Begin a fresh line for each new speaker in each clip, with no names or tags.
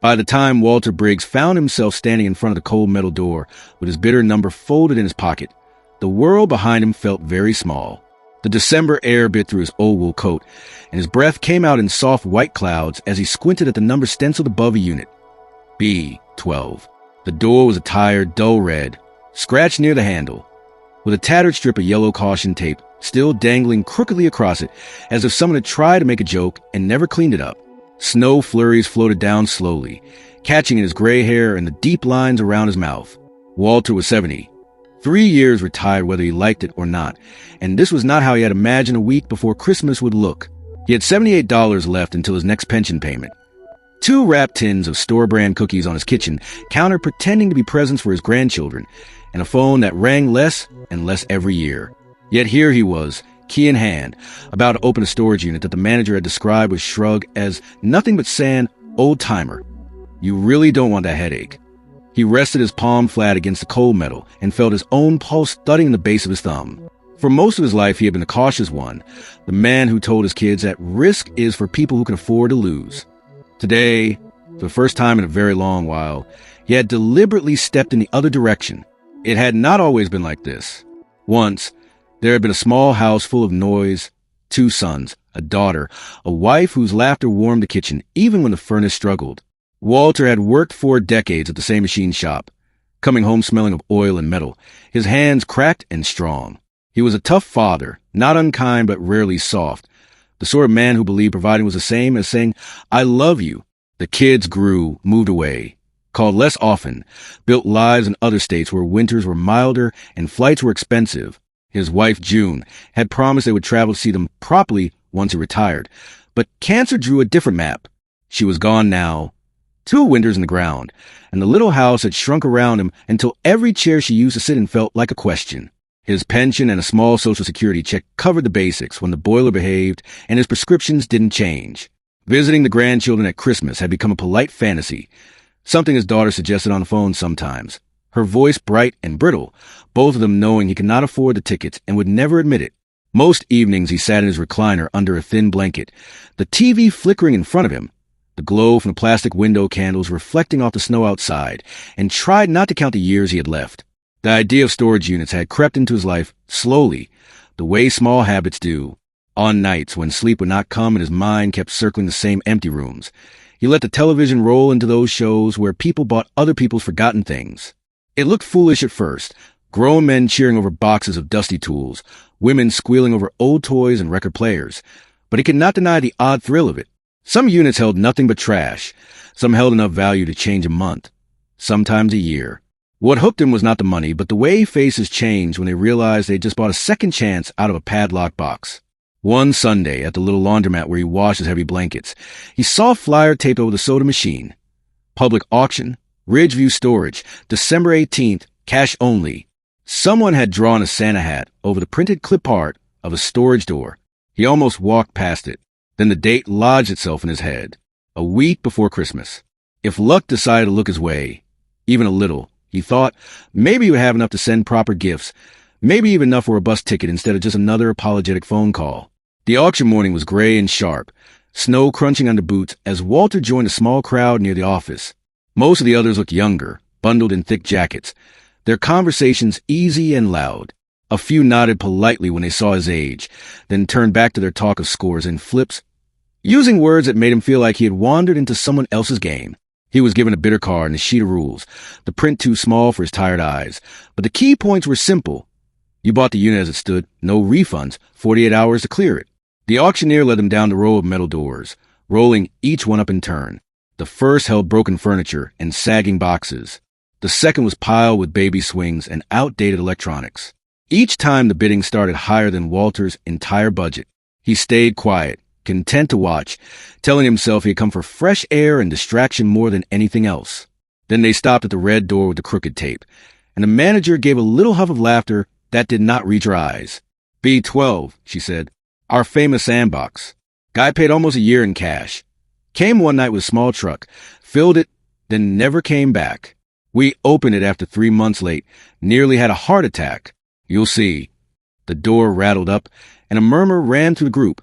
By the time Walter Briggs found himself standing in front of the cold metal door with his bitter number folded in his pocket, the world behind him felt very small. The December air bit through his old wool coat, and his breath came out in soft white clouds as he squinted at the number stenciled above a unit. B12. The door was a tired, dull red, scratched near the handle, with a tattered strip of yellow caution tape still dangling crookedly across it, as if someone had tried to make a joke and never cleaned it up. Snow flurries floated down slowly, catching in his gray hair and the deep lines around his mouth. Walter was 70. 3 years retired whether he liked it or not, and this was not how he had imagined a week before Christmas would look. He had $78 left until his next pension payment. 2 wrapped tins of store-brand cookies on his kitchen counter pretending to be presents for his grandchildren, and a phone that rang less and less every year. Yet here he was, key in hand, about to open a storage unit that the manager had described with shrug as nothing but sand, old-timer. You really don't want that headache. He rested his palm flat against the cold metal and felt his own pulse thudding in the base of his thumb. For most of his life, he had been the cautious one, the man who told his kids that risk is for people who can afford to lose. Today, for the first time in a very long while, he had deliberately stepped in the other direction. It had not always been like this. Once, there had been a small house full of noise, 2 sons, a daughter, a wife whose laughter warmed the kitchen even when the furnace struggled. Walter had worked 4 decades at the same machine shop, coming home smelling of oil and metal, his hands cracked and strong. He was a tough father, not unkind but rarely soft, the sort of man who believed providing was the same as saying, "I love you." The kids grew, moved away, called less often, built lives in other states where winters were milder and flights were expensive. His wife, June, had promised they would travel to see them properly once he retired, but cancer drew a different map. She was gone now, 2 winters in the ground, and the little house had shrunk around him until every chair she used to sit in felt like a question. His pension and a small Social Security check covered the basics when the boiler behaved and his prescriptions didn't change. Visiting the grandchildren at Christmas had become a polite fantasy, something his daughter suggested on the phone sometimes, her voice bright and brittle, both of them knowing he could not afford the tickets and would never admit it. Most evenings he sat in his recliner under a thin blanket, the TV flickering in front of him, the glow from the plastic window candles reflecting off the snow outside, and tried not to count the years he had left. The idea of storage units had crept into his life slowly, the way small habits do. On nights when sleep would not come and his mind kept circling the same empty rooms, he let the television roll into those shows where people bought other people's forgotten things. It looked foolish at first, grown men cheering over boxes of dusty tools, women squealing over old toys and record players, but he could not deny the odd thrill of it. Some units held nothing but trash, some held enough value to change a month, sometimes a year. What hooked him was not the money, but the way faces changed when they realized they'd just bought a second chance out of a padlocked box. One Sunday, at the little laundromat where he washed his heavy blankets, he saw a flyer taped over the soda machine. Public auction, Ridgeview Storage, December 18th, cash only. Someone had drawn a Santa hat over the printed clip art of a storage door. He almost walked past it. Then the date lodged itself in his head. A week before Christmas. If luck decided to look his way, even a little, he thought, maybe he would have enough to send proper gifts, maybe even enough for a bus ticket instead of just another apologetic phone call. The auction morning was gray and sharp, snow crunching under boots as Walter joined a small crowd near the office. Most of the others looked younger, bundled in thick jackets, their conversations easy and loud. A few nodded politely when they saw his age, then turned back to their talk of scores and flips, using words that made him feel like he had wandered into someone else's game. He was given a bidder card and a sheet of rules, the print too small for his tired eyes, but the key points were simple. You bought the unit as it stood, no refunds, 48 hours to clear it. The auctioneer led them down the row of metal doors, rolling each one up in turn. The first held broken furniture and sagging boxes. The second was piled with baby swings and outdated electronics. Each time the bidding started higher than Walter's entire budget. He stayed quiet, content to watch, telling himself he had come for fresh air and distraction more than anything else. Then they stopped at the red door with the crooked tape, and the manager gave a little huff of laughter that did not reach her eyes. B12, she said. Our famous sandbox. Guy paid almost a year in cash. Came one night with a small truck, filled it, then never came back. We opened it after 3 months late, nearly had a heart attack. You'll see. The door rattled up, and a murmur ran through the group.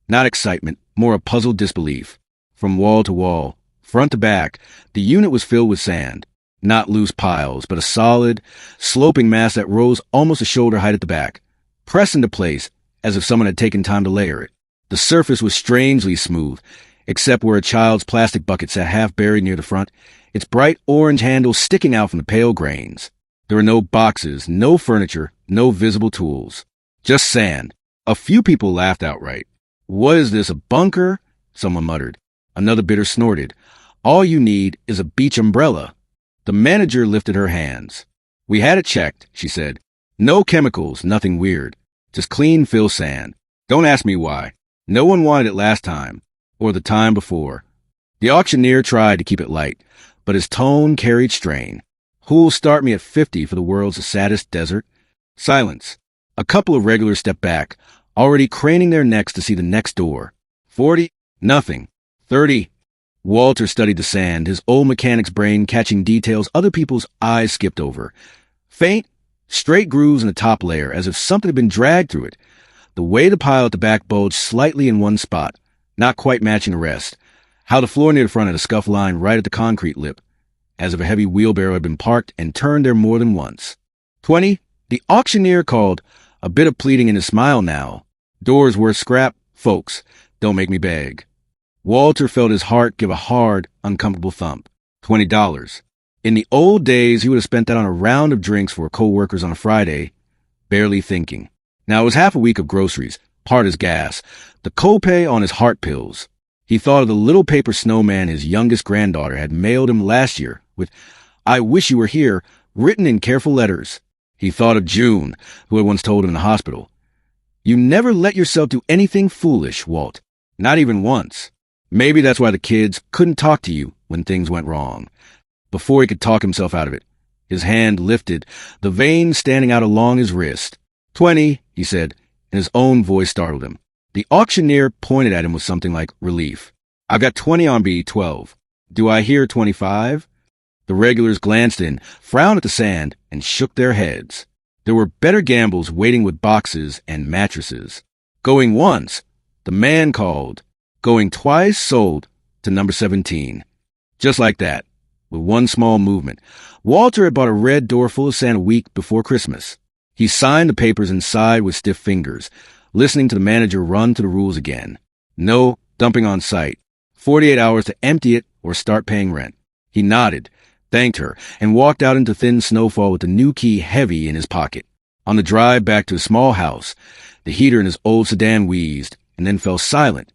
Not excitement, more a puzzled disbelief. From wall to wall, Front to back, the unit was filled with sand. Not loose piles, but a solid, sloping mass that rose almost a shoulder height at the back, pressed into place as if someone had taken time to layer it. The surface was strangely smooth, except where a child's plastic bucket sat half buried near the front, its bright orange handle sticking out from the pale grains. There were no boxes, no furniture, no visible tools. Just sand. A few people laughed outright. "What is this, a bunker?" someone muttered. Another bidder snorted. "All you need is a beach umbrella." The manager lifted her hands. "We had it checked," she said. "No chemicals, nothing weird. Just clean fill sand. Don't ask me why. No one wanted it last time, or the time before." The auctioneer tried to keep it light, but his tone carried strain. "Who'll start me at 50 for the world's saddest desert?" Silence. A couple of regulars stepped back, already craning their necks to see the next door. 40? Nothing. 30. Walter studied the sand, his old mechanic's brain catching details other people's eyes skipped over. Faint, straight grooves in the top layer, as if something had been dragged through it. The way the pile at the back bulged slightly in one spot, not quite matching the rest. How the floor near the front had a scuff line right at the concrete lip, as if a heavy wheelbarrow had been parked and turned there more than once. 20. The auctioneer called, a bit of pleading in his smile now. "Doors worth scrap, folks. Don't make me beg." Walter felt his heart give a hard, uncomfortable thump. $20. In the old days, he would have spent that on a round of drinks for co-workers on a Friday, barely thinking. Now it was half a week of groceries, part as gas, the copay on his heart pills. He thought of the little paper snowman his youngest granddaughter had mailed him last year with, "I wish you were here," written in careful letters. He thought of June, who had once told him in the hospital, "You never let yourself do anything foolish, Walt. Not even once." Maybe that's why the kids couldn't talk to you when things went wrong. Before he could talk himself out of it, his hand lifted, the vein standing out along his wrist. 20, he said, and his own voice startled him. The auctioneer pointed at him with something like relief. "I've got 20 on B12. Do I hear 25? The regulars glanced in, frowned at the sand, and shook their heads. There were better gambles waiting with boxes and mattresses. Going once, the man called. Going twice, sold to number 17. Just like that, with one small movement, Walter had bought a red door full of sand a week before Christmas. He signed the papers and sighed with stiff fingers, listening to the manager run through the rules again. No dumping on site. 48 hours to empty it or start paying rent. He nodded, thanked her, and walked out into thin snowfall with the new key heavy in his pocket. On the drive back to his small house, the heater in his old sedan wheezed and then fell silent,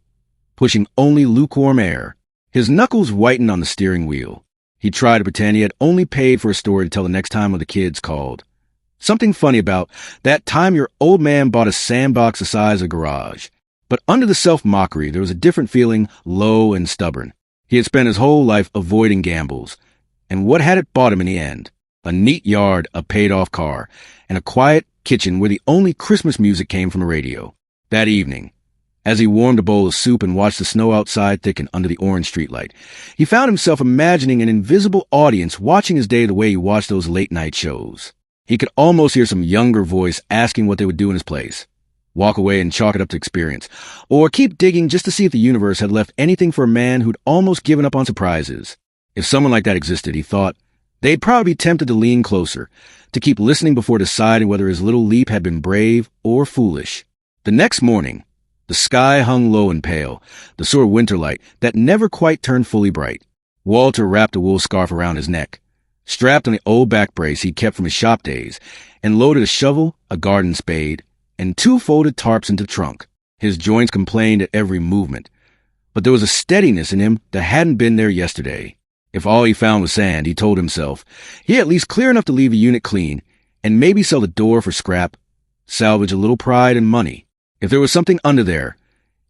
pushing only lukewarm air. His knuckles whitened on the steering wheel. He tried to pretend he had only paid for a story to tell the next time when the kids called. Something funny about that time your old man bought a sandbox the size of a garage. But under the self-mockery, there was a different feeling, low and stubborn. He had spent his whole life avoiding gambles. And what had it bought him in the end? A neat yard, a paid-off car, and a quiet kitchen where the only Christmas music came from the radio. That evening, as he warmed a bowl of soup and watched the snow outside thicken under the orange streetlight, he found himself imagining an invisible audience watching his day the way he watched those late-night shows. He could almost hear some younger voice asking what they would do in his place. Walk away and chalk it up to experience, or keep digging just to see if the universe had left anything for a man who'd almost given up on surprises. If someone like that existed, he thought, they'd probably be tempted to lean closer, to keep listening before deciding whether his little leap had been brave or foolish. The next morning, the sky hung low and pale, the sort of winter light that never quite turned fully bright. Walter wrapped a wool scarf around his neck, strapped on the old back brace he'd kept from his shop days, and loaded a shovel, a garden spade, and 2 folded tarps into the trunk. His joints complained at every movement, but there was a steadiness in him that hadn't been there yesterday. If all he found was sand, he told himself, he at least clear enough to leave the unit clean, and maybe sell the door for scrap, salvage a little pride and money. If there was something under there,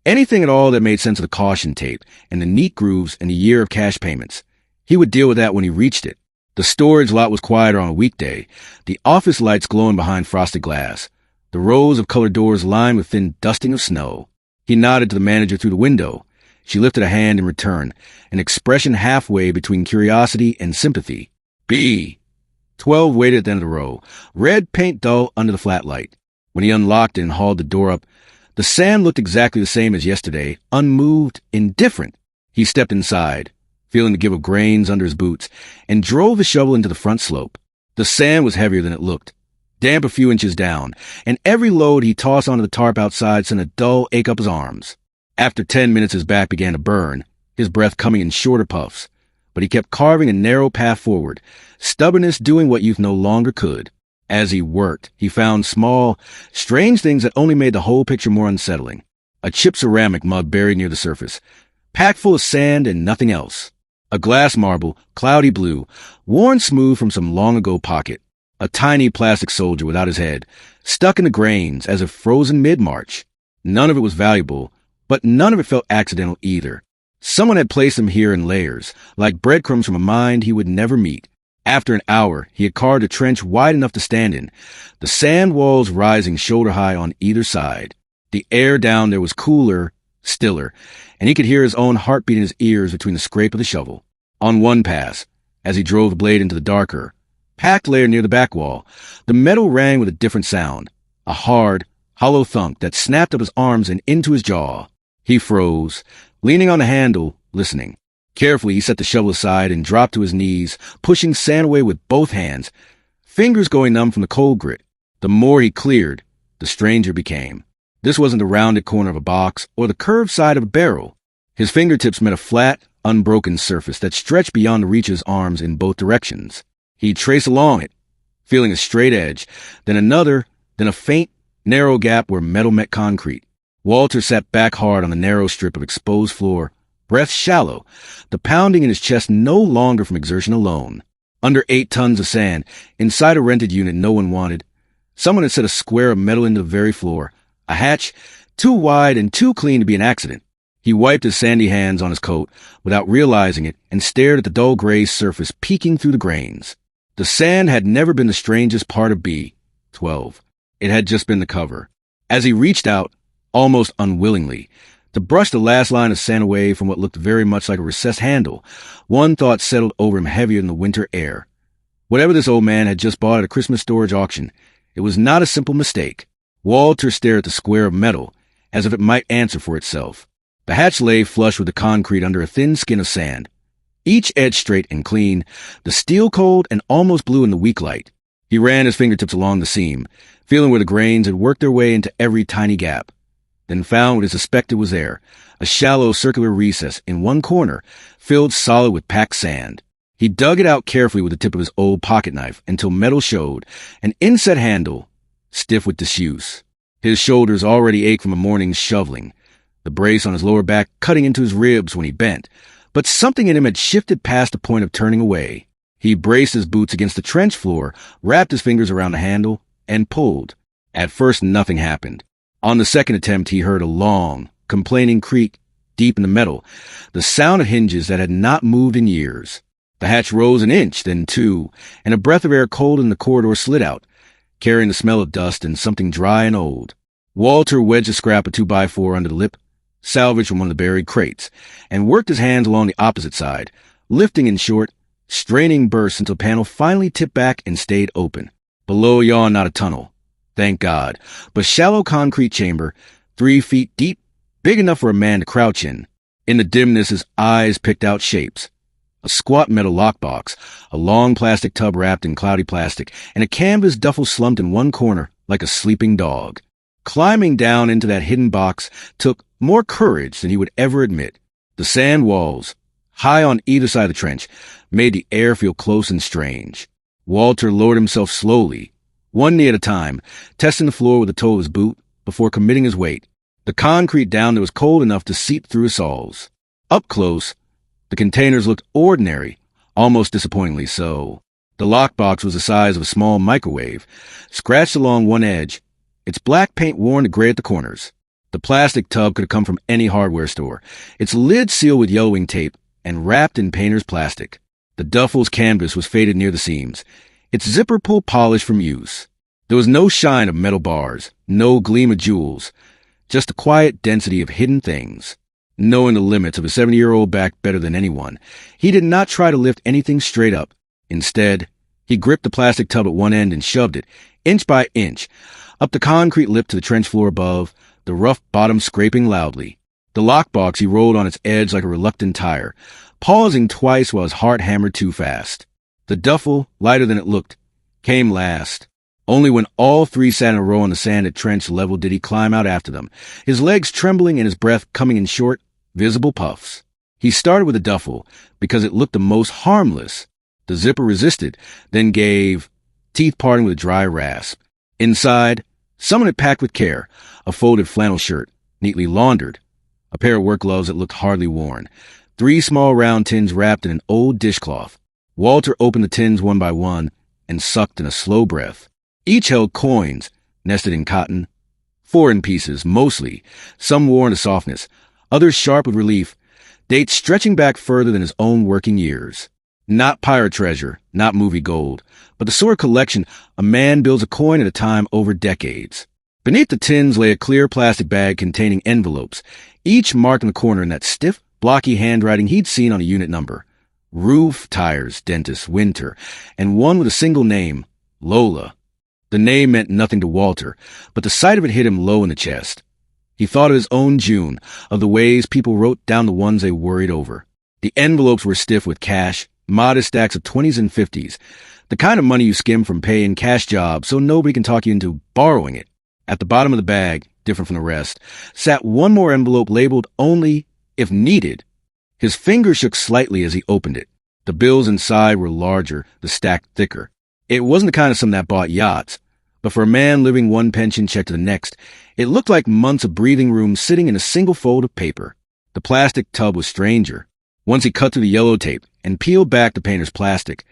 anything at all that made sense of the caution tape and the neat grooves and the year of cash payments, he would deal with that when he reached it. The storage lot was quieter on a weekday, the office lights glowing behind frosted glass, the rows of colored doors lined with thin dusting of snow. He nodded to the manager through the window. She lifted a hand in return, an expression halfway between curiosity and sympathy. B. 12 waited at the end of the row, red paint dull under the flat light. When he unlocked it and hauled the door up, the sand looked exactly the same as yesterday, unmoved, indifferent. He stepped inside. feeling the give of grains under his boots, and drove the shovel into the front slope. The sand was heavier than it looked, damp a few inches down, and every load he tossed onto the tarp outside sent a dull ache up his arms. After 10 minutes, his back began to burn, his breath coming in shorter puffs. But he kept carving a narrow path forward, stubbornness doing what youth no longer could. As he worked, he found small, strange things that only made the whole picture more unsettling. A chipped ceramic mug buried near the surface, packed full of sand and nothing else. A glass marble, cloudy blue, worn smooth from some long-ago pocket. A tiny plastic soldier without his head, stuck in the grains as if frozen mid-March. None of it was valuable, but none of it felt accidental either. Someone had placed him here in layers, like breadcrumbs from a mind he would never meet. After an hour, he had carved a trench wide enough to stand in, the sand walls rising shoulder-high on either side. The air down there was cooler, stiller, and he could hear his own heartbeat in his ears between the scrape of the shovel. On one pass, as he drove the blade into the darker, packed layer near the back wall, the metal rang with a different sound, a hard, hollow thunk that snapped up his arms and into his jaw. He froze, leaning on the handle, listening. Carefully, he set the shovel aside and dropped to his knees, pushing sand away with both hands, fingers going numb from the cold grit. The more he cleared, the stranger became. This wasn't the rounded corner of a box or the curved side of a barrel. His fingertips met a flat, unbroken surface that stretched beyond the reach of his arms in both directions. He traced along it, feeling a straight edge, then another, then a faint, narrow gap where metal met concrete. Walter sat back hard on the narrow strip of exposed floor, breath shallow, the pounding in his chest no longer from exertion alone. Under 8 tons of sand, inside a rented unit no one wanted, someone had set a square of metal into the very floor, a hatch too wide and too clean to be an accident. He wiped his sandy hands on his coat without realizing it and stared at the dull gray surface peeking through the grains. The sand had never been the strangest part of B-12. It had just been the cover. As he reached out, almost unwillingly, to brush the last line of sand away from what looked very much like a recessed handle, one thought settled over him heavier than the winter air. Whatever this old man had just bought at a Christmas storage auction, it was not a simple mistake. Walter stared at the square of metal, as if it might answer for itself. The hatch lay flush with the concrete under a thin skin of sand. Each edge straight and clean, the steel cold and almost blue in the weak light. He ran his fingertips along the seam, feeling where the grains had worked their way into every tiny gap. Then found what he suspected was there, a shallow circular recess in one corner, filled solid with packed sand. He dug it out carefully with the tip of his old pocket knife until metal showed, an inset handle, stiff with disuse. His shoulders already ached from a morning's shoveling, the brace on his lower back cutting into his ribs when he bent, but something in him had shifted past the point of turning away. He braced his boots against the trench floor, wrapped his fingers around the handle, and pulled. At first, nothing happened. On the second attempt, he heard a long, complaining creak deep in the metal, the sound of hinges that had not moved in years. The hatch rose an inch, then 2, and a breath of air cold in the corridor slid out, carrying the smell of dust and something dry and old. Walter wedged a scrap of 2x4 under the lip, salvaged from one of the buried crates, and worked his hands along the opposite side, lifting in short, straining bursts until the panel finally tipped back and stayed open. Below yawned not a tunnel, thank God, but shallow concrete chamber, 3 feet deep, big enough for a man to crouch in. In the dimness, his eyes picked out shapes. A squat metal lockbox, a long plastic tub wrapped in cloudy plastic, and a canvas duffel slumped in one corner like a sleeping dog. Climbing down into that hidden box took more courage than he would ever admit. The sand walls, high on either side of the trench, made the air feel close and strange. Walter lowered himself slowly, one knee at a time, testing the floor with the toe of his boot before committing his weight. The concrete down there was cold enough to seep through his soles. Up close, the containers looked ordinary, almost disappointingly so. The lockbox was the size of a small microwave, scratched along one edge, its black paint worn to gray at the corners. The plastic tub could have come from any hardware store, its lid sealed with yellowing tape and wrapped in painter's plastic. The duffel's canvas was faded near the seams, its zipper pull polished from use. There was no shine of metal bars, no gleam of jewels, just the quiet density of hidden things. Knowing the limits of a 70-year-old back better than anyone, he did not try to lift anything straight up. Instead, he gripped the plastic tub at one end and shoved it, inch by inch, up the concrete lip to the trench floor above, the rough bottom scraping loudly. The lockbox he rolled on its edge like a reluctant tire, pausing twice while his heart hammered too fast. The duffel, lighter than it looked, came last. Only when all three sat in a row on the sand at trench level did he climb out after them, his legs trembling and his breath coming in short, visible puffs. He started with the duffel because it looked the most harmless. The zipper resisted, then gave, teeth parting with a dry rasp. Inside, someone had packed with care, a folded flannel shirt, neatly laundered, a pair of work gloves that looked hardly worn, 3 small round tins wrapped in an old dishcloth. Walter opened the tins one by one and sucked in a slow breath. Each held coins, nested in cotton, foreign pieces, mostly, some worn to softness, others sharp with relief, dates stretching back further than his own working years. Not pirate treasure, not movie gold, but the sort of collection a man builds a coin at a time over decades. Beneath the tins lay a clear plastic bag containing envelopes, each marked in the corner in that stiff, blocky handwriting he'd seen on a unit number. Roof, tires, dentist, winter, and one with a single name, Lola. The name meant nothing to Walter, but the sight of it hit him low in the chest. He thought of his own June, of the ways people wrote down the ones they worried over. The envelopes were stiff with cash, modest stacks of 20s and 50s, the kind of money you skim from paying cash jobs so nobody can talk you into borrowing it. At the bottom of the bag, different from the rest, sat one more envelope labeled only if needed. His fingers shook slightly as he opened it. The bills inside were larger, the stack thicker. It wasn't the kind of sum that bought yachts, but for a man living one pension check to the next, it looked like months of breathing room sitting in a single fold of paper. The plastic tub was stranger. Once he cut through the yellow tape and peeled back the painter's plastic,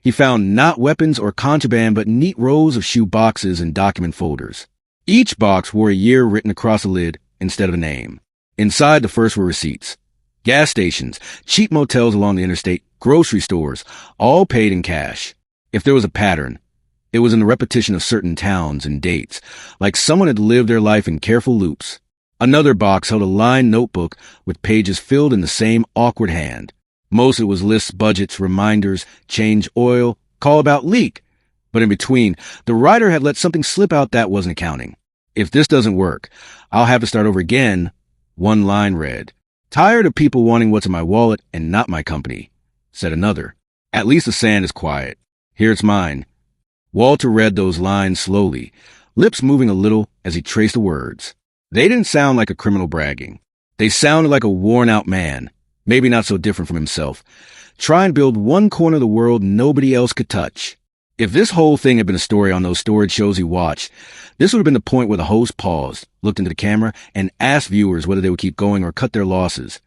he found not weapons or contraband but neat rows of shoe boxes and document folders. Each box wore a year written across the lid instead of a name. Inside, the first were receipts. Gas stations, cheap motels along the interstate, grocery stores, all paid in cash. If there was a pattern, it was in the repetition of certain towns and dates, like someone had lived their life in careful loops. Another box held a lined notebook with pages filled in the same awkward hand. Most of it was lists, budgets, reminders, change oil, call about leak. But in between, the writer had let something slip out that wasn't accounting. If this doesn't work, I'll have to start over again. One line read, "Tired of people wanting what's in my wallet and not my company," said another. "At least the sand is quiet. Here it's mine." Walter read those lines slowly, lips moving a little as he traced the words. They didn't sound like a criminal bragging. They sounded like a worn-out man, maybe not so different from himself, trying to build one corner of the world nobody else could touch. If this whole thing had been a story on those storage shows he watched, this would have been the point where the host paused, looked into the camera, and asked viewers whether they would keep going or cut their losses.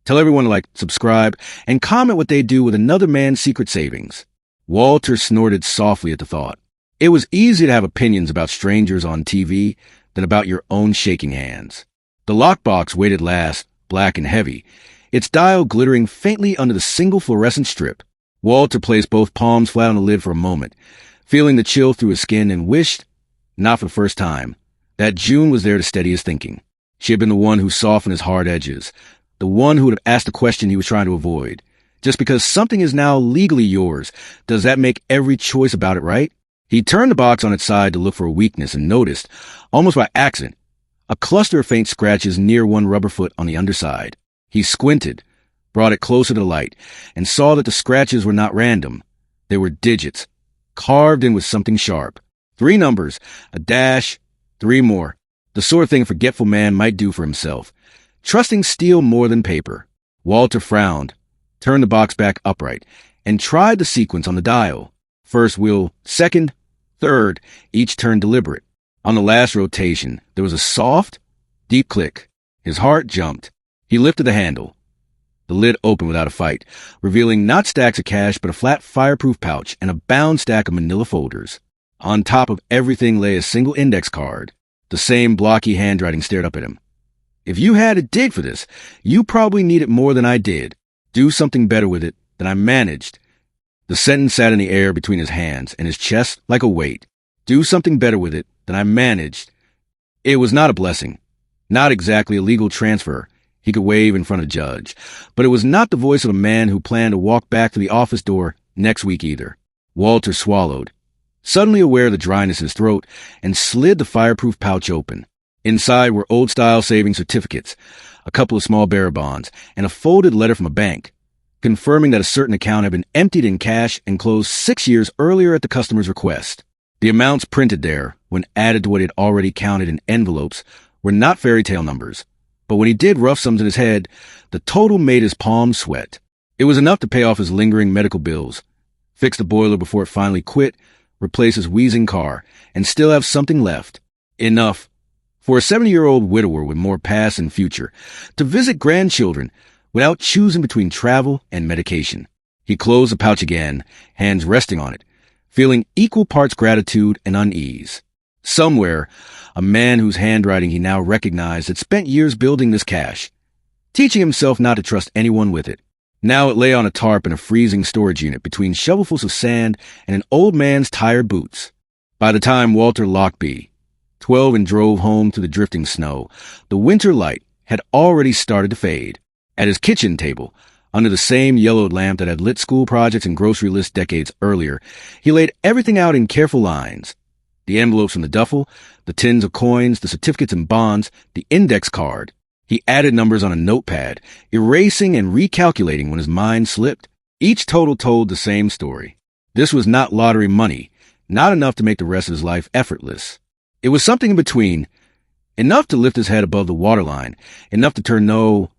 Tell everyone to subscribe, and comment what they'd do with another man's secret savings. Walter snorted softly at the thought. It was easy to have opinions about strangers on TV than about your own shaking hands. The lockbox waited last, black and heavy, its dial glittering faintly under the single fluorescent strip. Walter placed both palms flat on the lid for a moment, feeling the chill through his skin, and wished, not for the first time, that June was there to steady his thinking. She had been the one who softened his hard edges, the one who would have asked the question he was trying to avoid. Just because something is now legally yours, does that make every choice about it right? He turned the box on its side to look for a weakness and noticed, almost by accident, a cluster of faint scratches near one rubber foot on the underside. He squinted, brought it closer to the light, and saw that the scratches were not random. They were digits, carved in with something sharp. 3 numbers, a dash, 3 more. The sort of thing a forgetful man might do for himself, trusting steel more than paper. Walter frowned, turned the box back upright, and tried the sequence on the dial. First wheel, second, third, each turn deliberate. On the last rotation, there was a soft, deep click. His heart jumped. He lifted the handle. The lid opened without a fight, revealing not stacks of cash, but a flat fireproof pouch and a bound stack of manila folders. On top of everything lay a single index card. The same blocky handwriting stared up at him. "If you had to dig for this, you probably need it more than I did. Do something better with it than I managed." The sentence sat in the air between his hands and his chest like a weight. "Do something better with it than I managed." It was not a blessing, not exactly a legal transfer he could wave in front of a judge, but it was not the voice of a man who planned to walk back to the office door next week either. Walter swallowed, suddenly aware of the dryness in his throat, and slid the fireproof pouch open. Inside were old-style savings certificates, a couple of small bearer bonds, and a folded letter from a bank. confirming that a certain account had been emptied in cash and closed 6 years earlier at the customer's request. The amounts printed there, when added to what he had already counted in envelopes, were not fairy tale numbers. But when he did rough sums in his head, the total made his palms sweat. It was enough to pay off his lingering medical bills, fix the boiler before it finally quit, replace his wheezing car, and still have something left. Enough for a 70-year-old widower with more past and future to visit grandchildren without choosing between travel and medication. He closed the pouch again, hands resting on it, feeling equal parts gratitude and unease. Somewhere, a man whose handwriting he now recognized had spent years building this cache, teaching himself not to trust anyone with it. Now it lay on a tarp in a freezing storage unit between shovelfuls of sand and an old man's tired boots. By the time Walter Lockby, 12, and drove home through the drifting snow, the winter light had already started to fade. At his kitchen table, under the same yellowed lamp that had lit school projects and grocery lists decades earlier, he laid everything out in careful lines. The envelopes from the duffel, the tins of coins, the certificates and bonds, the index card. He added numbers on a notepad, erasing and recalculating when his mind slipped. Each total told the same story. This was not lottery money, not enough to make the rest of his life effortless. It was something in between, enough to lift his head above the waterline, enough to turn no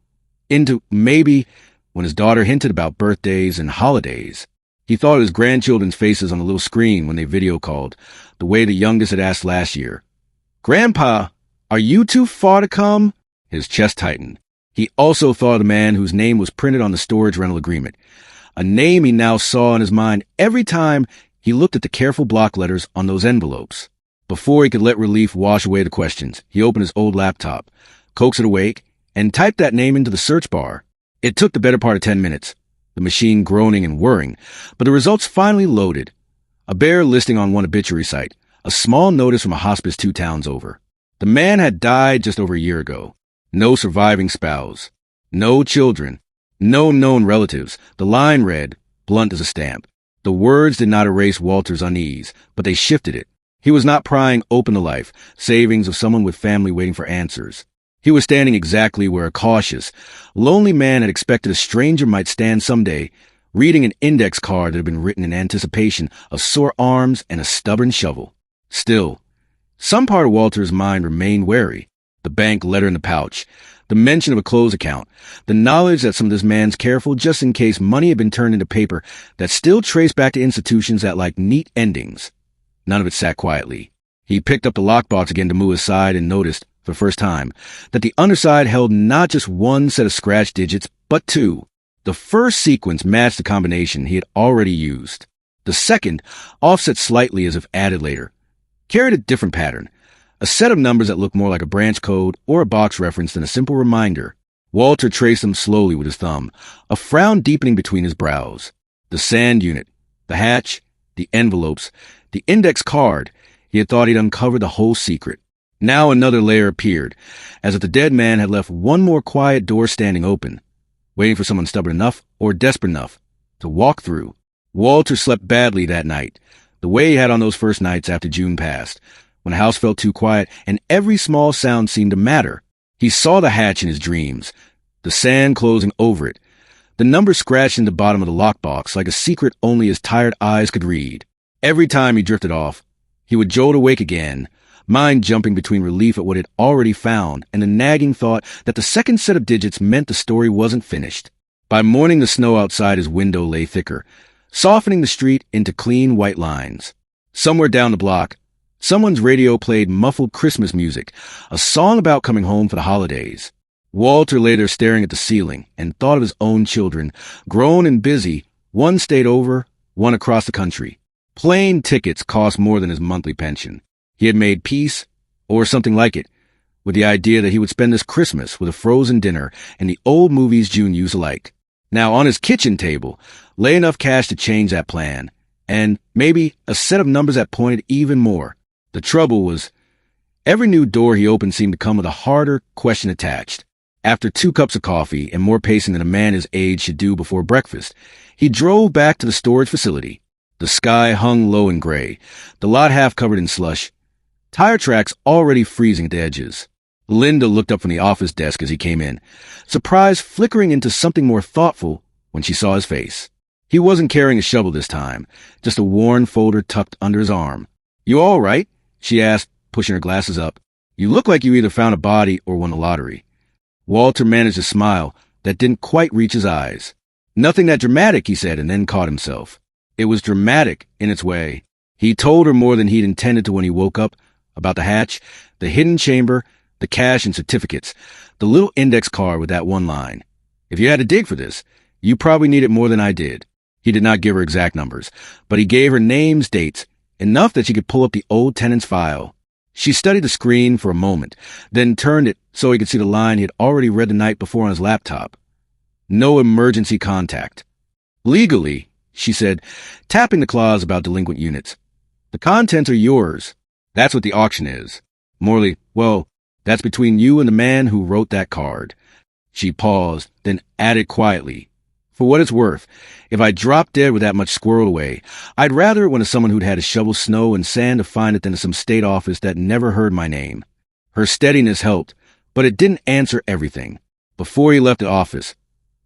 into maybe when his daughter hinted about birthdays and holidays. He thought of his grandchildren's faces on the little screen when they video called, the way the youngest had asked last year, "Grandpa, are you too far to come?" His chest tightened. He also thought of the man whose name was printed on the storage rental agreement, a name he now saw in his mind every time he looked at the careful block letters on those envelopes. Before he could let relief wash away the questions, he opened his old laptop, coaxed it awake, and typed that name into the search bar. It took the better part of 10 minutes, the machine groaning and whirring, but the results finally loaded. A bare listing on one obituary site, a small notice from a hospice 2 towns over. The man had died just over a year ago. No surviving spouse, no children, no known relatives. The line read, blunt as a stamp. The words did not erase Walter's unease, but they shifted it. He was not prying open to life, savings of someone with family waiting for answers. He was standing exactly where a cautious, lonely man had expected a stranger might stand someday, reading an index card that had been written in anticipation of sore arms and a stubborn shovel. Still, some part of Walter's mind remained wary. The bank letter in the pouch, the mention of a closed account, the knowledge that some of this man's careful just in case money had been turned into paper that still traced back to institutions that liked neat endings. None of it sat quietly. He picked up the lockbox again to move aside and noticed, for the first time, that the underside held not just one set of scratch digits, but 2. The first sequence matched the combination he had already used. The second, offset slightly as if added later, carried a different pattern. A set of numbers that looked more like a branch code or a box reference than a simple reminder. Walter traced them slowly with his thumb, a frown deepening between his brows. The sand unit, the hatch, the envelopes, the index card. He had thought he'd uncovered the whole secret. Now another layer appeared, as if the dead man had left one more quiet door standing open, waiting for someone stubborn enough or desperate enough to walk through. Walter slept badly that night, the way he had on those first nights after June passed, when the house felt too quiet and every small sound seemed to matter. He saw the hatch in his dreams, the sand closing over it, the number scratched in the bottom of the lockbox like a secret only his tired eyes could read. Every time he drifted off, he would jolt awake again, mind jumping between relief at what it already found and the nagging thought that the second set of digits meant the story wasn't finished. By morning, the snow outside his window lay thicker, softening the street into clean white lines. Somewhere down the block, someone's radio played muffled Christmas music, a song about coming home for the holidays. Walter lay there staring at the ceiling and thought of his own children, grown and busy, one stayed over, one across the country. Plane tickets cost more than his monthly pension. He had made peace, or something like it, with the idea that he would spend this Christmas with a frozen dinner and the old movies June used to like. Now on his kitchen table lay enough cash to change that plan, and maybe a set of numbers that pointed even more. The trouble was, every new door he opened seemed to come with a harder question attached. After 2 cups of coffee and more pacing than a man his age should do before breakfast, he drove back to the storage facility. The sky hung low and gray, the lot half covered in slush, tire tracks already freezing at the edges. Linda looked up from the office desk as he came in, surprise flickering into something more thoughtful when she saw his face. He wasn't carrying a shovel this time, just a worn folder tucked under his arm. "You all right?" she asked, pushing her glasses up. "You look like you either found a body or won the lottery." Walter managed a smile that didn't quite reach his eyes. "Nothing that dramatic," he said, and then caught himself. It was dramatic in its way. He told her more than he'd intended to when he woke up, about the hatch, the hidden chamber, the cash and certificates, the little index card with that one line. "If you had to dig for this, you probably need it more than I did." He did not give her exact numbers, but he gave her names, dates, enough that she could pull up the old tenant's file. She studied the screen for a moment, then turned it so he could see the line he had already read the night before on his laptop. "No emergency contact." "Legally," she said, tapping the clause about delinquent units, "the contents are yours. That's what the auction is." Morley, "Well, that's between you and the man who wrote that card." She paused, then added quietly, "For what it's worth, if I drop dead with that much squirreled away, I'd rather it went to someone who'd had to shovel snow and sand to find it than to some state office that never heard my name." Her steadiness helped, but it didn't answer everything. Before he left the office,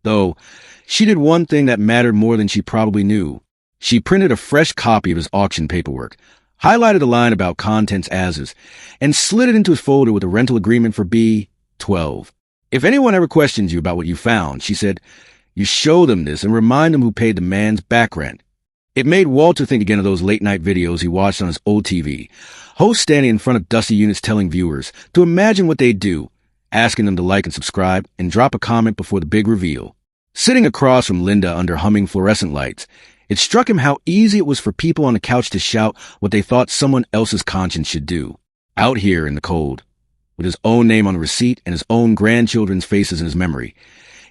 though, she did one thing that mattered more than she probably knew. She printed a fresh copy of his auction paperwork, highlighted a line about contents as-is, and slid it into his folder with a rental agreement for B12. "If anyone ever questions you about what you found," she said, "you show them this and remind them who paid the man's back rent." It made Walter think again of those late-night videos he watched on his old TV, hosts standing in front of dusty units telling viewers to imagine what they'd do, asking them to like and subscribe and drop a comment before the big reveal. Sitting across from Linda under humming fluorescent lights, it struck him how easy it was for people on the couch to shout what they thought someone else's conscience should do, out here in the cold, with his own name on the receipt and his own grandchildren's faces in his memory.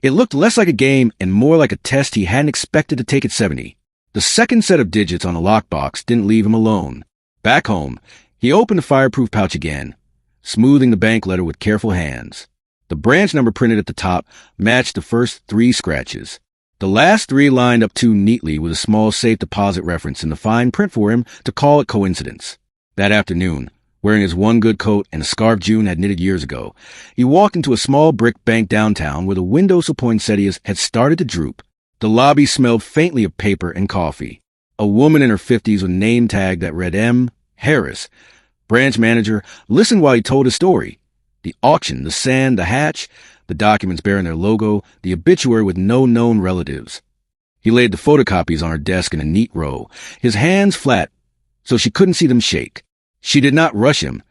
It looked less like a game and more like a test he hadn't expected to take at 70. The second set of digits on the lockbox didn't leave him alone. Back home, he opened the fireproof pouch again, smoothing the bank letter with careful hands. The branch number printed at the top matched the first 3 scratches. The last 3 lined up too neatly with a small safe deposit reference in the fine print for him to call it coincidence. That afternoon, wearing his one good coat and a scarf June had knitted years ago, he walked into a small brick bank downtown where the windows of poinsettias had started to droop. The lobby smelled faintly of paper and coffee. A woman in her 50s with a name tag that read M. Harris, branch manager, listened while he told his story. The auction, the sand, the hatch, the documents bearing their logo, the obituary with no known relatives. He laid the photocopies on her desk in a neat row, his hands flat, so she couldn't see them shake. She did not rush him,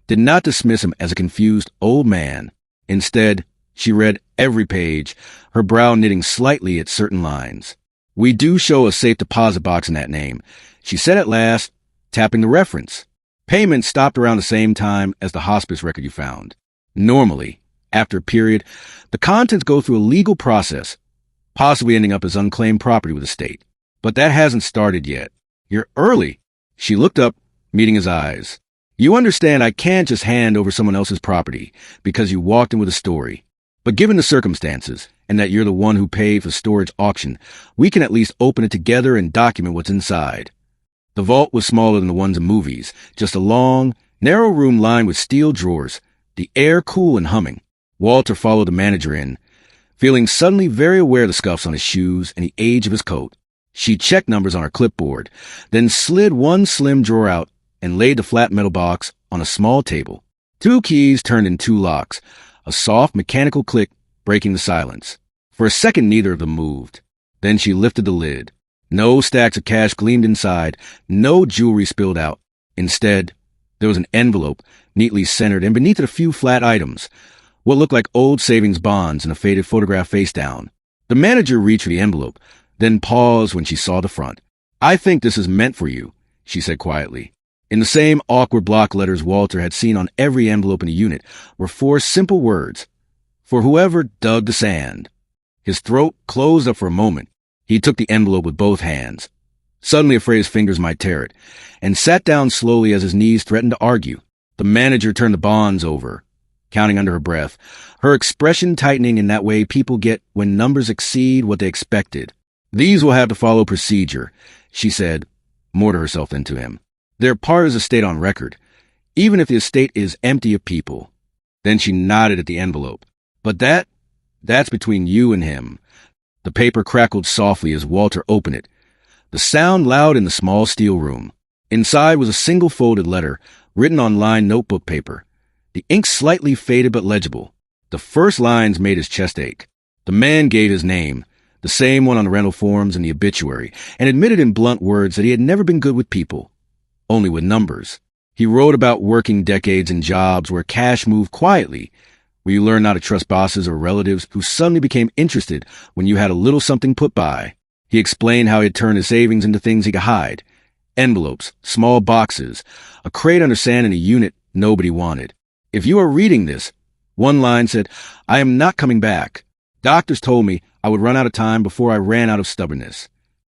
did not dismiss him as a confused old man. Instead, she read every page, her brow knitting slightly at certain lines. "We do show a safe deposit box in that name," she said at last, tapping the reference. "Payment stopped around the same time as the hospice record you found. Normally, after a period, the contents go through a legal process, possibly ending up as unclaimed property with the state. But that hasn't started yet. You're early." She looked up, meeting his eyes. "You understand I can't just hand over someone else's property because you walked in with a story. But given the circumstances, and that you're the one who paid for storage auction, we can at least open it together and document what's inside." The vault was smaller than the ones in movies, just a long, narrow room lined with steel drawers, the air cool and humming. Walter followed the manager in, feeling suddenly very aware of the scuffs on his shoes and the age of his coat. She checked numbers on her clipboard, then slid one slim drawer out and laid the flat metal box on a small table. 2 keys turned in 2 locks, a soft mechanical click breaking the silence. For a second, neither of them moved. Then she lifted the lid. No stacks of cash gleamed inside, no jewelry spilled out. Instead, there was an envelope, neatly centered, and beneath it a few flat items, what looked like old savings bonds and a faded photograph face down. The manager reached for the envelope, then paused when she saw the front. "I think this is meant for you," she said quietly. In the same awkward block letters Walter had seen on every envelope in the unit were 4 simple words: "For whoever dug the sand." His throat closed up for a moment. He took the envelope with both hands, suddenly afraid his fingers might tear it, and sat down slowly as his knees threatened to argue. The manager turned the bonds over, counting under her breath, her expression tightening in that way people get when numbers exceed what they expected. "These will have to follow procedure," she said, more to herself than to him. "They're part of the estate on record, even if the estate is empty of people." Then she nodded at the envelope. "But that's between you and him. The paper crackled softly as Walter opened it, the sound loud in the small steel room. Inside was a single folded letter, written on lined notebook paper. The ink slightly faded but legible. The first lines made his chest ache. The man gave his name, the same one on the rental forms and the obituary, and admitted in blunt words that he had never been good with people, only with numbers. He wrote about working decades in jobs where cash moved quietly, where you learned not to trust bosses or relatives who suddenly became interested when you had a little something put by. He explained how he had turned his savings into things he could hide. Envelopes, small boxes, a crate under sand in a unit nobody wanted. If you are reading this, one line said, I am not coming back. Doctors told me I would run out of time before I ran out of stubbornness.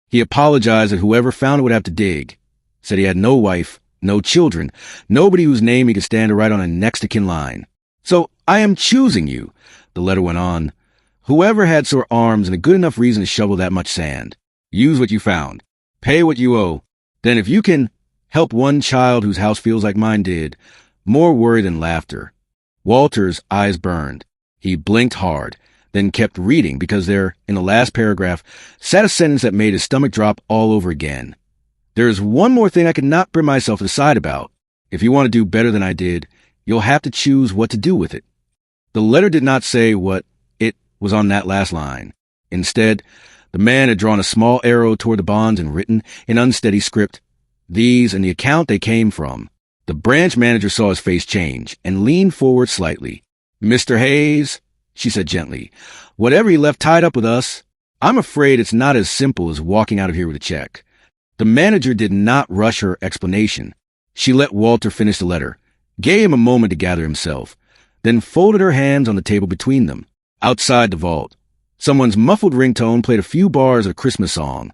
He apologized that whoever found it would have to dig. Said he had no wife, no children, nobody whose name he could stand to write on a next-of-kin line. So I am choosing you, the letter went on. Whoever had sore arms and a good enough reason to shovel that much sand. Use what you found. Pay what you owe. Then if you can help one child whose house feels like mine did, more worry than laughter. Walter's eyes burned. He blinked hard, then kept reading because there, in the last paragraph, sat a sentence that made his stomach drop all over again. There is one more thing I could not bring myself to decide about. If you want to do better than I did, you'll have to choose what to do with it. The letter did not say what it was on that last line. Instead, the man had drawn a small arrow toward the bonds and written in unsteady script, these and the account they came from. The branch manager saw his face change and leaned forward slightly. Mr. Hayes, she said gently, whatever you left tied up with us, I'm afraid it's not as simple as walking out of here with a check. The manager did not rush her explanation. She let Walter finish the letter, gave him a moment to gather himself, then folded her hands on the table between them. Outside the vault, someone's muffled ringtone played a few bars of a Christmas song,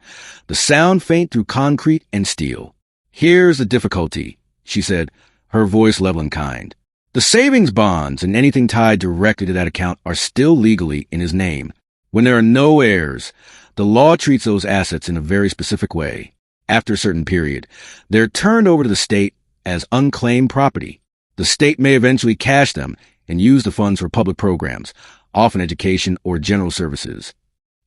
the sound faint through concrete and steel. Here's the difficulty, she said, her voice level and kind. The savings bonds and anything tied directly to that account are still legally in his name. When there are no heirs, the law treats those assets in a very specific way. After a certain period, they're turned over to the state as unclaimed property. The state may eventually cash them and use the funds for public programs, often education or general services.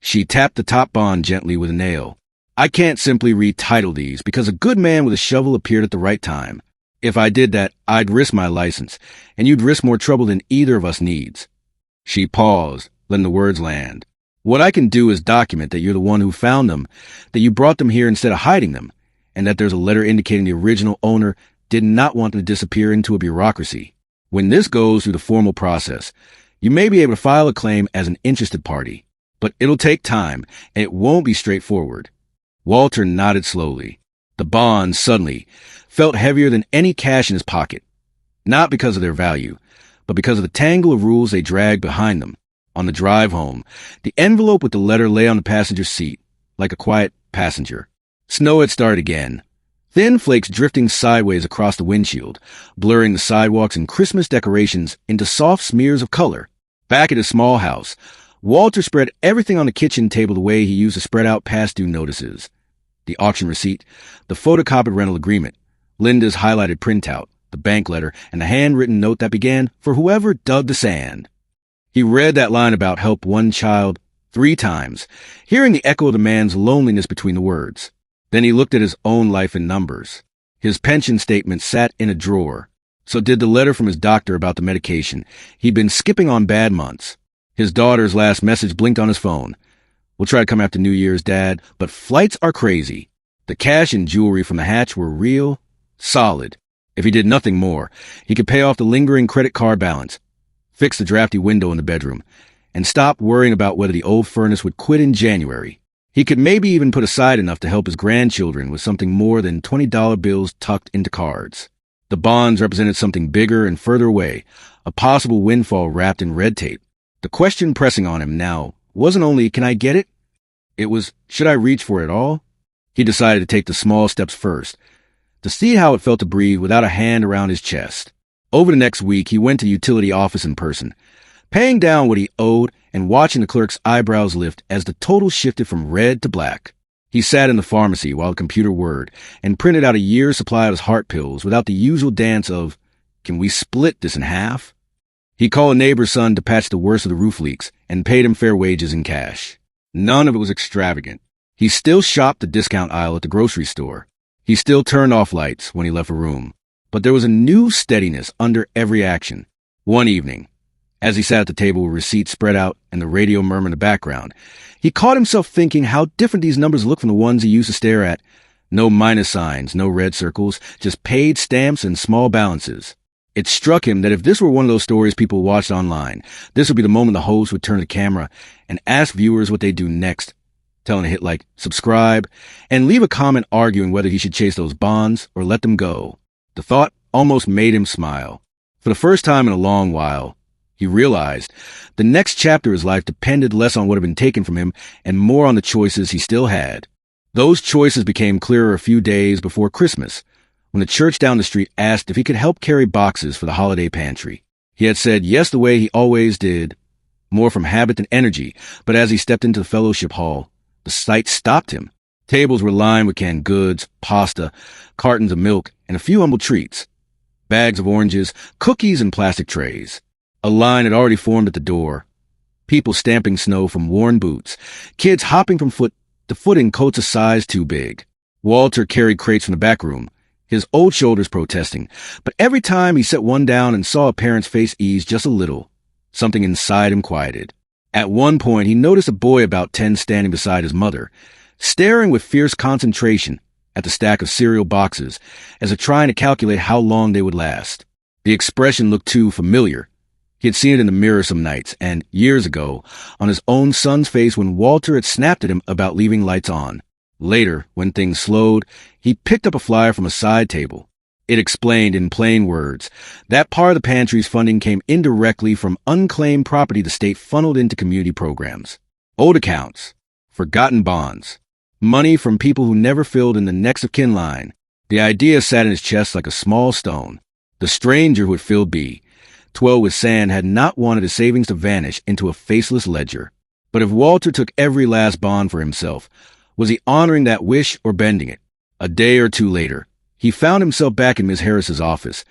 She tapped the top bond gently with a nail. I can't simply retitle these because a good man with a shovel appeared at the right time. If I did that, I'd risk my license, and you'd risk more trouble than either of us needs. She paused, letting the words land. What I can do is document that you're the one who found them, that you brought them here instead of hiding them, and that there's a letter indicating the original owner did not want them to disappear into a bureaucracy. When this goes through the formal process, you may be able to file a claim as an interested party, but it'll take time, and it won't be straightforward. Walter nodded slowly. The bonds, suddenly, felt heavier than any cash in his pocket, not because of their value, but because of the tangle of rules they dragged behind them. On the drive home, the envelope with the letter lay on the passenger seat, like a quiet passenger. Snow had started again, thin flakes drifting sideways across the windshield, blurring the sidewalks and Christmas decorations into soft smears of color. Back at his small house, Walter spread everything on the kitchen table the way he used to spread out past due notices. The auction receipt, the photocopied rental agreement, Linda's highlighted printout, the bank letter, and the handwritten note that began, for whoever dug the sand. He read that line about help one child 3 times, hearing the echo of the man's loneliness between the words. Then he looked at his own life in numbers. His pension statement sat in a drawer. So did the letter from his doctor about the medication. He'd been skipping on bad months. His daughter's last message blinked on his phone. We'll try to come after New Year's, Dad, but flights are crazy. The cash and jewelry from the hatch were real, solid. If he did nothing more, he could pay off the lingering credit card balance, fix the drafty window in the bedroom, and stop worrying about whether the old furnace would quit in January. He could maybe even put aside enough to help his grandchildren with something more than $20 bills tucked into cards. The bonds represented something bigger and further away, a possible windfall wrapped in red tape. The question pressing on him now wasn't only, can I get it? It was, should I reach for it all? He decided to take the small steps first, to see how it felt to breathe without a hand around his chest. Over the next week, he went to the utility office in person, paying down what he owed and watching the clerk's eyebrows lift as the total shifted from red to black. He sat in the pharmacy while the computer whirred and printed out a year's supply of his heart pills without the usual dance of, can we split this in half? He called a neighbor's son to patch the worst of the roof leaks and paid him fair wages in cash. None of it was extravagant. He still shopped the discount aisle at the grocery store. He still turned off lights when he left a room. But there was a new steadiness under every action. One evening, as he sat at the table with receipts spread out and the radio murmur in the background, he caught himself thinking how different these numbers looked from the ones he used to stare at. No minus signs, no red circles, just paid stamps and small balances. It struck him that if this were one of those stories people watched online, this would be the moment the host would turn to the camera and ask viewers what they'd do next, telling a hit like subscribe and leave a comment arguing whether he should chase those bonds or let them go. The thought almost made him smile. For the first time in a long while, he realized the next chapter of his life depended less on what had been taken from him and more on the choices he still had. Those choices became clearer a few days before Christmas, when the church down the street asked if he could help carry boxes for the holiday pantry. He had said yes the way he always did, more from habit than energy, but as he stepped into the fellowship hall, the sight stopped him. Tables were lined with canned goods, pasta, cartons of milk, and a few humble treats. Bags of oranges, cookies, and plastic trays. A line had already formed at the door. People stamping snow from worn boots. Kids hopping from foot to foot in coats a size too big. Walter carried crates from the back room, his old shoulders protesting. But every time he set one down and saw a parent's face ease just a little, something inside him quieted. At one point, he noticed a boy about 10 standing beside his mother, staring with fierce concentration at the stack of cereal boxes as if trying to calculate how long they would last. The expression looked too familiar. He had seen it in the mirror some nights, and years ago, on his own son's face when Walter had snapped at him about leaving lights on. Later, when things slowed, he picked up a flyer from a side table. It explained in plain words that part of the pantry's funding came indirectly from unclaimed property the state funneled into community programs. Old accounts, forgotten bonds, money from people who never filled in the next of kin line. The idea sat in his chest like a small stone. The stranger who had filled B, 12 with sand, had not wanted his savings to vanish into a faceless ledger. But if Walter took every last bond for himself, was he honoring that wish or bending it? A day or two later, he found himself back in Miss Harris's office,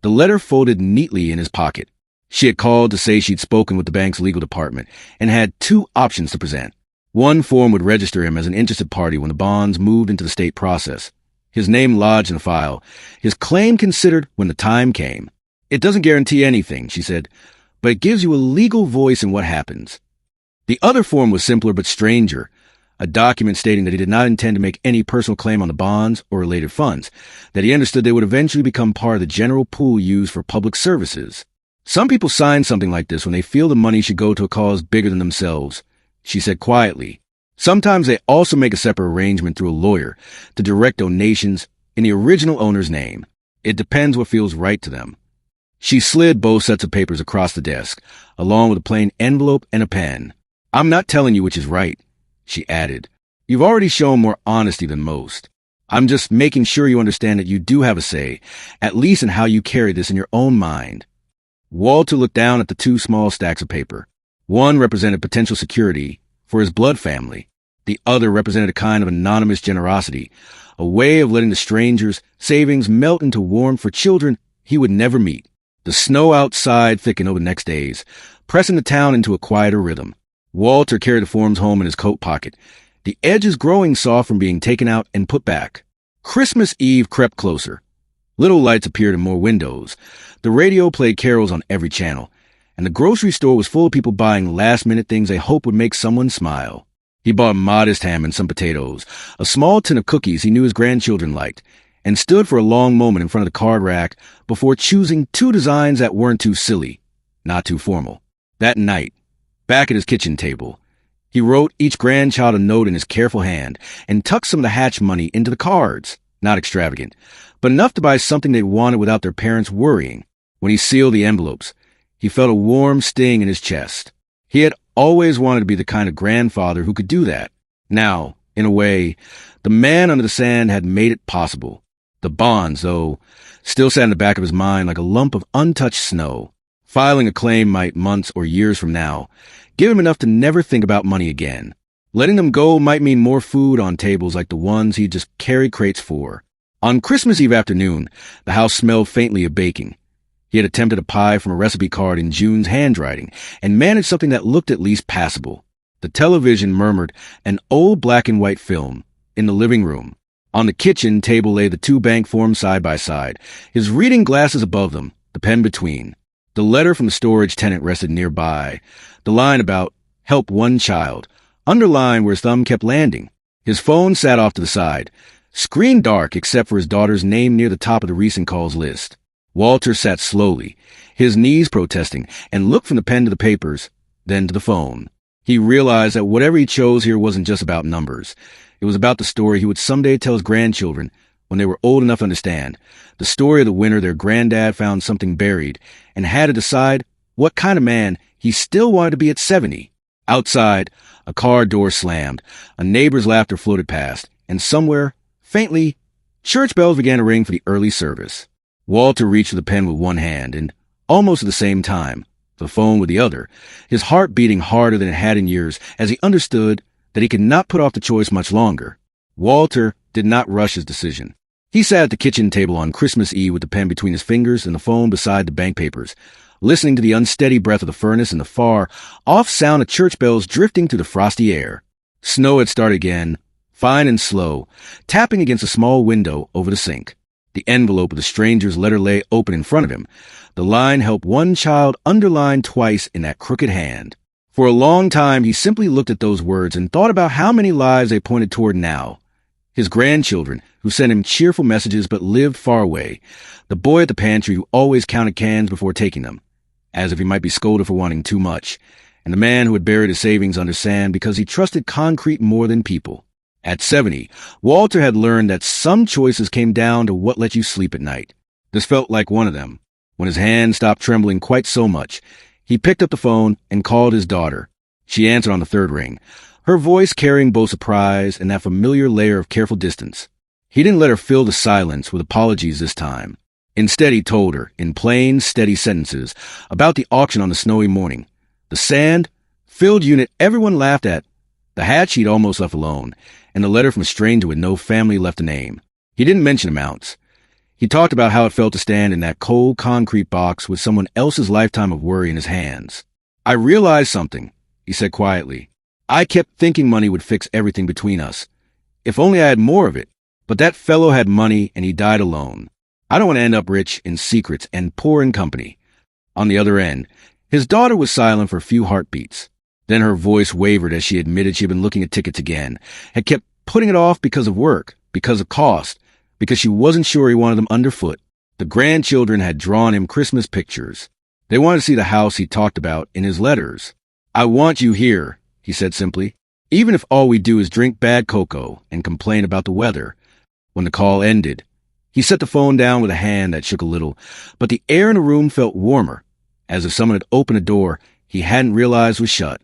the letter folded neatly in his pocket. She had called to say she'd spoken with the bank's legal department and had 2 options to present. One form would register him as an interested party when the bonds moved into the state process. His name lodged in a file, his claim considered when the time came. It doesn't guarantee anything, she said, but it gives you a legal voice in what happens. The other form was simpler but stranger, a document stating that he did not intend to make any personal claim on the bonds or related funds, that he understood they would eventually become part of the general pool used for public services. Some people sign something like this when they feel the money should go to a cause bigger than themselves, she said quietly. Sometimes they also make a separate arrangement through a lawyer to direct donations in the original owner's name. It depends what feels right to them. She slid both sets of papers across the desk, along with a plain envelope and a pen. I'm not telling you which is right, she added. You've already shown more honesty than most. I'm just making sure you understand that you do have a say, at least in how you carry this in your own mind. Walter looked down at the 2 small stacks of paper. One represented potential security for his blood family. The other represented a kind of anonymous generosity, a way of letting the stranger's savings melt into warmth for children he would never meet. The snow outside thickened over the next days, pressing the town into a quieter rhythm. Walter carried the forms home in his coat pocket, the edges growing soft from being taken out and put back. Christmas Eve crept closer. Little lights appeared in more windows. The radio played carols on every channel, and the grocery store was full of people buying last-minute things they hoped would make someone smile. He bought modest ham and some potatoes, a small tin of cookies he knew his grandchildren liked, and stood for a long moment in front of the card rack before choosing 2 designs that weren't too silly, not too formal. That night, back at his kitchen table, he wrote each grandchild a note in his careful hand and tucked some of the hatch money into the cards. Not extravagant, but enough to buy something they wanted without their parents worrying. When he sealed the envelopes, he felt a warm sting in his chest. He had always wanted to be the kind of grandfather who could do that. Now, in a way, the man under the sand had made it possible. The bonds, though, still sat in the back of his mind like a lump of untouched snow. Filing a claim might, months or years from now, give him enough to never think about money again. Letting them go might mean more food on tables like the ones he'd just carried crates for. On Christmas Eve afternoon, the house smelled faintly of baking. He had attempted a pie from a recipe card in June's handwriting and managed something that looked at least passable. The television murmured an old black and white film in the living room. On the kitchen table lay the two bank forms side by side, his reading glasses above them, the pen between. The letter from the storage tenant rested nearby. The line about help one child, underlined where his thumb kept landing. His phone sat off to the side, screen dark except for his daughter's name near the top of the recent calls list. Walter sat slowly, his knees protesting, and looked from the pen to the papers, then to the phone. He realized that whatever he chose here wasn't just about numbers. It was about the story he would someday tell his grandchildren when they were old enough to understand. The story of the winter their granddad found something buried and had to decide what kind of man he still wanted to be at 70. Outside, a car door slammed, a neighbor's laughter floated past, and somewhere, faintly, church bells began to ring for the early service. Walter reached for the pen with one hand and, almost at the same time, the phone with the other, his heart beating harder than it had in years as he understood that he could not put off the choice much longer. Walter did not rush his decision. He sat at the kitchen table on Christmas Eve with the pen between his fingers and the phone beside the bank papers, listening to the unsteady breath of the furnace and the far-off sound of church bells drifting through the frosty air. Snow had started again, fine and slow, tapping against a small window over the sink. The envelope of the stranger's letter lay open in front of him. The line help one child underlined twice in that crooked hand. For a long time, he simply looked at those words and thought about how many lives they pointed toward now. His grandchildren, who sent him cheerful messages but lived far away. The boy at the pantry who always counted cans before taking them, as if he might be scolded for wanting too much. And the man who had buried his savings under sand because he trusted concrete more than people. At 70, Walter had learned that some choices came down to what let you sleep at night. This felt like one of them. When his hand stopped trembling quite so much, he picked up the phone and called his daughter. She answered on the third ring, her voice carrying both surprise and that familiar layer of careful distance. He didn't let her fill the silence with apologies this time. Instead, he told her, in plain, steady sentences, about the auction on the snowy morning, the sand-filled unit everyone laughed at, the hatch he'd almost left alone, and the letter from a stranger with no family left to name. He didn't mention amounts. He talked about how it felt to stand in that cold concrete box with someone else's lifetime of worry in his hands. I realized something, he said quietly. I kept thinking money would fix everything between us. If only I had more of it. But that fellow had money and he died alone. I don't want to end up rich in secrets and poor in company. On the other end, his daughter was silent for a few heartbeats. Then her voice wavered as she admitted she had been looking at tickets again, had kept putting it off because of work, because of cost, because she wasn't sure he wanted them underfoot. The grandchildren had drawn him Christmas pictures. They wanted to see the house he talked about in his letters. I want you here, he said simply, even if all we do is drink bad cocoa and complain about the weather. When the call ended, he set the phone down with a hand that shook a little, but the air in the room felt warmer, as if someone had opened a door he hadn't realized was shut.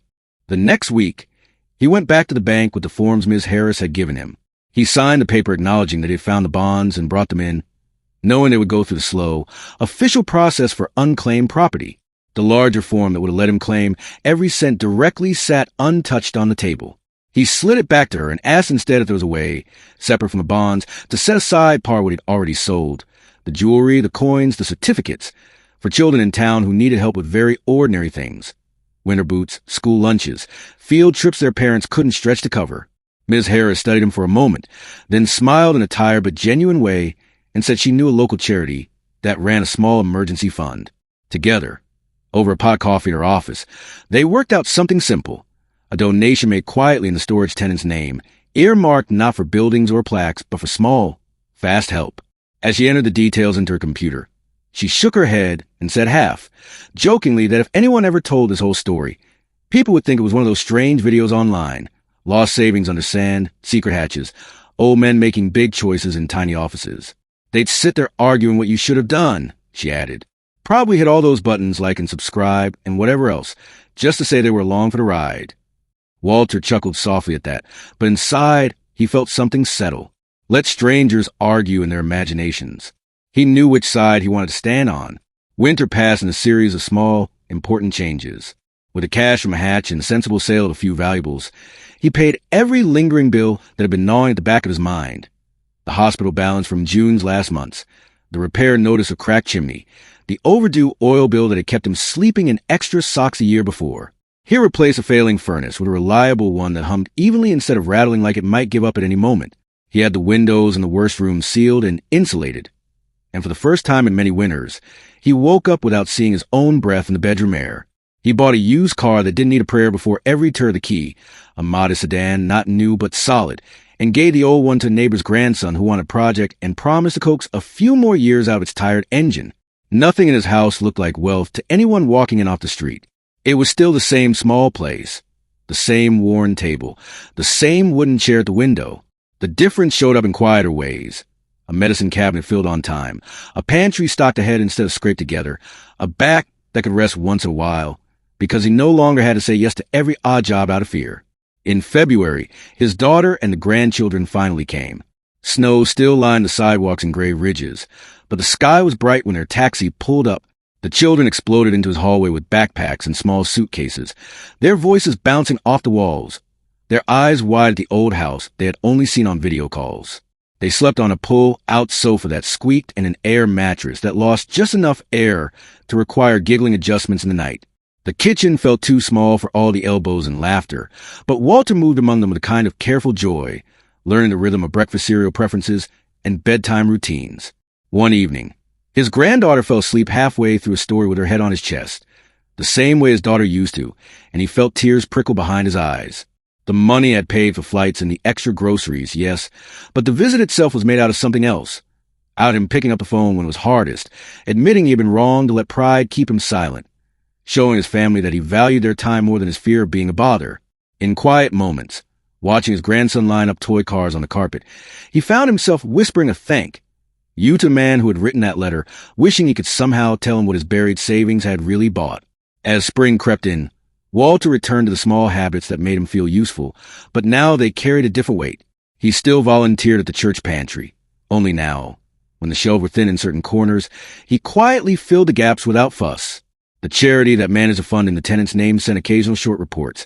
The next week, he went back to the bank with the forms Ms. Harris had given him. He signed the paper acknowledging that he had found the bonds and brought them in, knowing they would go through the slow, official process for unclaimed property. The larger form that would have let him claim every cent directly sat untouched on the table. He slid it back to her and asked instead if there was a way, separate from the bonds, to set aside part what he'd already sold. The jewelry, the coins, the certificates, for children in town who needed help with very ordinary things. Winter boots, school lunches, field trips their parents couldn't stretch to cover. Ms. Harris studied him for a moment, then smiled in a tired but genuine way and said she knew a local charity that ran a small emergency fund. Together, over a pot of coffee in her office, they worked out something simple, a donation made quietly in the storage tenant's name, earmarked not for buildings or plaques, but for small, fast help. As she entered the details into her computer, she shook her head and said half, jokingly that if anyone ever told this whole story, people would think it was one of those strange videos online. Lost savings under sand, secret hatches, old men making big choices in tiny offices. They'd sit there arguing what you should have done, she added. Probably hit all those buttons, like and subscribe, and whatever else, just to say they were along for the ride. Walter chuckled softly at that, but inside he felt something settle. Let strangers argue in their imaginations. He knew which side he wanted to stand on. Winter passed in a series of small, important changes. With the cash from a hatch and the sensible sale of a few valuables, he paid every lingering bill that had been gnawing at the back of his mind. The hospital balance from June's last months, the repair notice of cracked chimney, the overdue oil bill that had kept him sleeping in extra socks a year before. He replaced a failing furnace with a reliable one that hummed evenly instead of rattling like it might give up at any moment. He had the windows in the worst rooms sealed and insulated. And for the first time in many winters, he woke up without seeing his own breath in the bedroom air. He bought a used car that didn't need a prayer before every turn of the key, a modest sedan, not new but solid, and gave the old one to a neighbor's grandson who wanted a project and promised to coax a few more years out of its tired engine. Nothing in his house looked like wealth to anyone walking in off the street. It was still the same small place, the same worn table, the same wooden chair at the window. The difference showed up in quieter ways. A medicine cabinet filled on time, a pantry stocked ahead instead of scraped together, a back that could rest once in a while, because he no longer had to say yes to every odd job out of fear. In February, his daughter and the grandchildren finally came. Snow still lined the sidewalks and gray ridges, but the sky was bright when their taxi pulled up. The children exploded into his hallway with backpacks and small suitcases, their voices bouncing off the walls, their eyes wide at the old house they had only seen on video calls. They slept on a pull-out sofa that squeaked and an air mattress that lost just enough air to require giggling adjustments in the night. The kitchen felt too small for all the elbows and laughter, but Walter moved among them with a kind of careful joy, learning the rhythm of breakfast cereal preferences and bedtime routines. One evening, his granddaughter fell asleep halfway through a story with her head on his chest, the same way his daughter used to, and he felt tears prickle behind his eyes. The money had paid for flights and the extra groceries, yes, but the visit itself was made out of something else. Out him picking up the phone when it was hardest, admitting he had been wrong to let pride keep him silent, showing his family that he valued their time more than his fear of being a bother. In quiet moments, watching his grandson line up toy cars on the carpet, he found himself whispering a thank you to the man who had written that letter, wishing he could somehow tell him what his buried savings had really bought. As spring crept in, Walter returned to the small habits that made him feel useful, but now they carried a different weight. He still volunteered at the church pantry. Only now, when the shelves were thin in certain corners, he quietly filled the gaps without fuss. The charity that managed the fund in the tenant's name sent occasional short reports.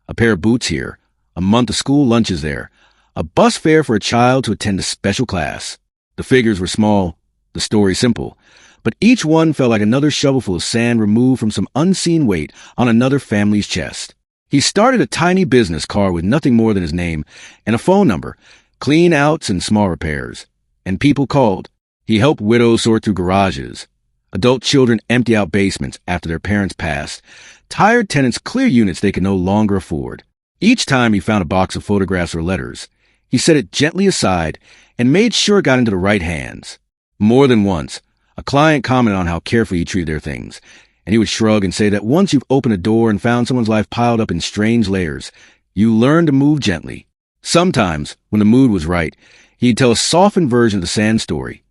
A pair of boots here, a month of school lunches there, a bus fare for a child to attend a special class. The figures were small, the story simple, but each one felt like another shovelful of sand removed from some unseen weight on another family's chest. He started a tiny business card with nothing more than his name and a phone number, clean outs and small repairs. And people called. He helped widows sort through garages, adult children empty out basements after their parents passed, tired tenants clear units they could no longer afford. Each time he found a box of photographs or letters, he set it gently aside and made sure it got into the right hands. More than once, a client commented on how carefully he treated their things, and he would shrug and say that once you've opened a door and found someone's life piled up in strange layers, you learn to move gently. Sometimes, when the mood was right, he'd tell a softened version of the sand story,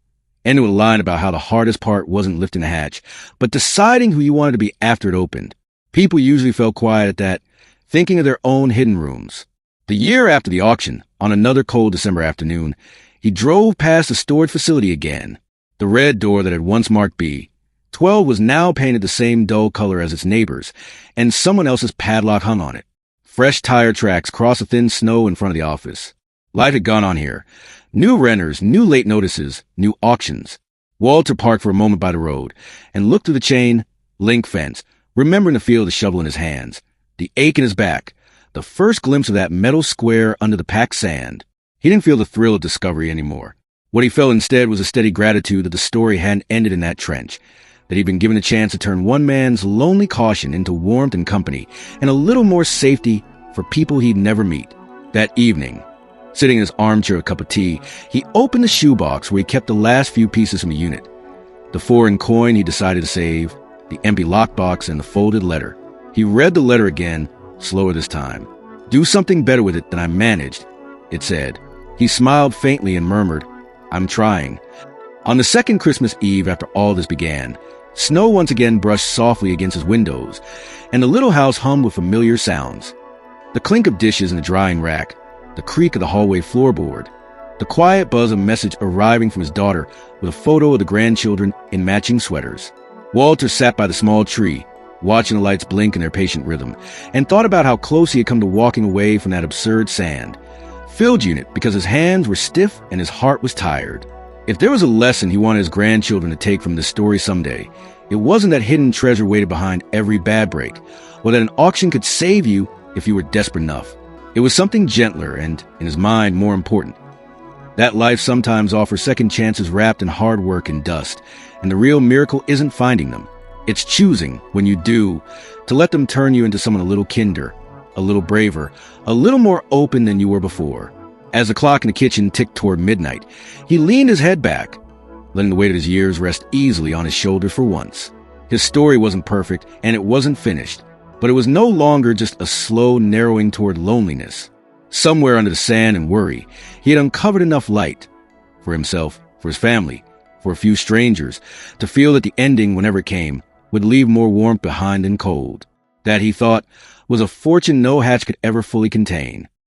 ending with a line about how the hardest part wasn't lifting the hatch, but deciding who you wanted to be after it opened. People usually fell quiet at that, thinking of their own hidden rooms. The year after the auction, on another cold December afternoon, he drove past the storage facility again. The red door that had once marked B, 12 was now painted the same dull color as its neighbors, and someone else's padlock hung on it. Fresh tire tracks crossed the thin snow in front of the office. Life had gone on here. New renters, new late notices, new auctions. Walter parked for a moment by the road and looked through the chain link fence, remembering to feel the shovel in his hands, the ache in his back, the first glimpse of that metal square under the packed sand. He didn't feel the thrill of discovery anymore. What he felt instead was a steady gratitude that the story hadn't ended in that trench, that he'd been given a chance to turn one man's lonely caution into warmth and company, and a little more safety for people he'd never meet. That evening, sitting in his armchair with a cup of tea, he opened the shoebox where he kept the last few pieces from the unit. The foreign coin he decided to save, the empty lockbox, and the folded letter. He read the letter again, slower this time. "Do something better with it than I managed," it said. He smiled faintly and murmured, "I'm trying." On the second Christmas Eve after all this began, snow once again brushed softly against his windows, and the little house hummed with familiar sounds. The clink of dishes in the drying rack, the creak of the hallway floorboard, the quiet buzz of a message arriving from his daughter with a photo of the grandchildren in matching sweaters. Walter sat by the small tree, watching the lights blink in their patient rhythm, and thought about how close he had come to walking away from that absurd sand. Filled unit because his hands were stiff and his heart was tired. If there was a lesson he wanted his grandchildren to take from this story someday, It wasn't that hidden treasure waited behind every bad break, or that an auction could save you if you were desperate enough. It was something gentler and, in his mind, more important. That life sometimes offers second chances wrapped in hard work and dust, and the real miracle isn't finding them. It's choosing, when you do, to let them turn you into someone a little kinder, a little braver, a little more open than you were before. As the clock in the kitchen ticked toward midnight, he leaned his head back, letting the weight of his years rest easily on his shoulder for once. His story wasn't perfect, and it wasn't finished, but it was no longer just a slow narrowing toward loneliness. Somewhere under the sand and worry, he had uncovered enough light for himself, for his family, for a few strangers, to feel that the ending, whenever it came, would leave more warmth behind than cold. That, he thought, was a fortune no hatch could ever fully contain.